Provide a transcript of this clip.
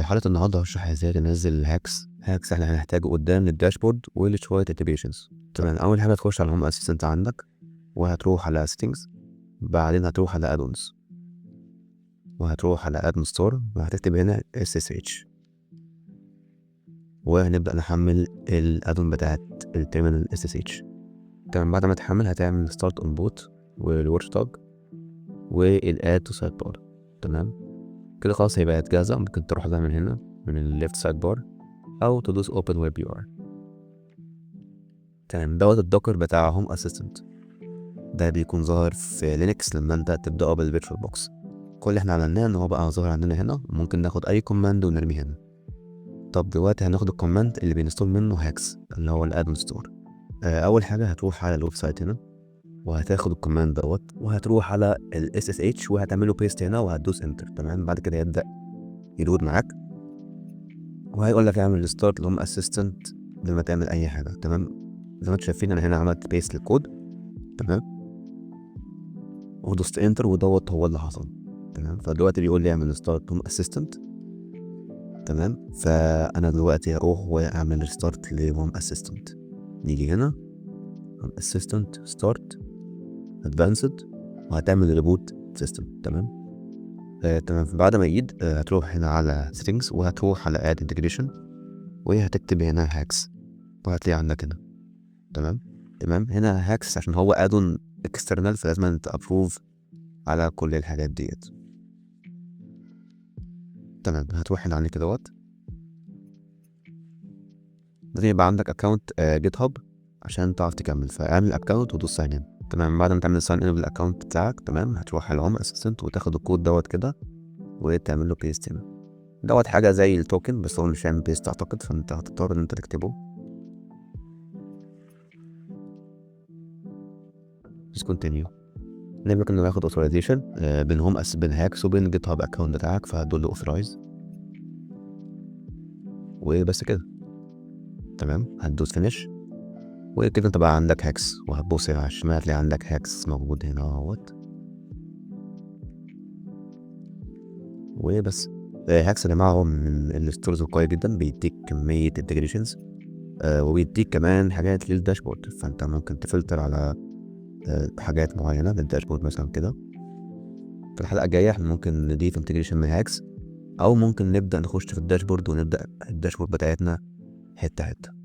حلقة النهاردة هشرح ازاي تنزل الهاكس احنا هنحتاجه قدام للداشبورد ولشوية انتجريشنز. تمام، أول حاجة هتخش على هوم اسيستنت عندك، وهتروح على settings، بعدين هتروح على add-ons، وهتروح على add ستور، وهتكتب هنا SSH، وهنبدأ نحمل الادون بتاعت التيرمينال SSH. تمام، بعد ما تحمل هتعمل start on boot والwatch dog والadd to sidebar. تمام كده خلاص، هيبقى جاهزة. ممكن تروح لها من هنا من الليفت سايد بار، او تدوس open where you are. تمام، دوت الدوكر بتاع هوم اسيستنت، ده بيكون ظاهر في لينكس لما انت تبدأه بالفيرتشوال بوكس. كل اللي احنا عملناه ان هو بقى ظاهر عندنا هنا، ممكن ناخد اي كوماند ونرميه هنا. طب دلوقتي هناخد الكوماند اللي بينستول منه هاكس اللي هو الادون ستور. اول حاجة هتروح على الويب سايت هنا، وهتاخد الكوماند دوت، وهتروح على ال SSH وهتعمله بيست هنا وهتدوس انتر. تمام، بعد كده يبدأ يلود معاك، وهيقول لك اعمل ريستارت لهوم اسيستنت لما تعمل اي حاجه. تمام، زي ما انتم شايفين انا هنا عملت بيست للكود. تمام، ودوست انتر ودوت هو اللي حصل. تمام، فدلوقتي بيقول لي اعمل ريستارت لهوم اسيستنت. تمام، فانا دلوقتي هروح واعمل ريستارت لهوم اسيستنت. نيجي هنا هوم اسيستنت ستارت ادفانسد، وهتعمل ريبوت سيستم. تمام تمام، بعد ما يعيد هتروح هنا على settings، وهتروح على add integration، وهتكتب هنا هاكس، وهتلاقي عندك هنا. تمام هنا هاكس عشان هو ادون اكسترنال، فلازم انت ابروف على كل الحاجات ديت. تمام، هتروح هنا على كده لازم يبقى عندك اكونت جيت هاب عشان تعرف تكمل، فاعمل اكونت ودوس ساين ان. تمام، بعد ما تعمل ساين ان بالاكونت بتاعك، تمام هتروح على هوم اسيستنت وتاخد الكود دوت كده وتعمل له بيست هنا. دوت حاجه زي التوكن، بس هو مش هيعمل بيست اعتقد، فانت هتضطر ان انت تكتبه. بس كونتينيو. نبقى انه ياخد اوثرايزيشن بين بين هاكس وبين جيت هاب اكونت بتاعك، فهتقول له اوثرايز وبس كده. تمام، هتدوس فينيش، وكده انت بقى عندك هاكس. وهتبص على الشمال هتلاقي عندك هاكس موجود هنا اهوت، وبس. هاكس يا جماعه هو من الستورز القوية جدا، بيديك كمية انتجريشنز وبيديك كمان حاجات للداشبورد، فانت ممكن تفلتر على حاجات معينة للداشبورد مثلا كده. في الحلقة الجاية احنا ممكن نضيف انتجريشن من هاكس، او ممكن نبدأ نخش في الداشبورد ونبدأ الداشبورد بتاعتنا حتة حتة.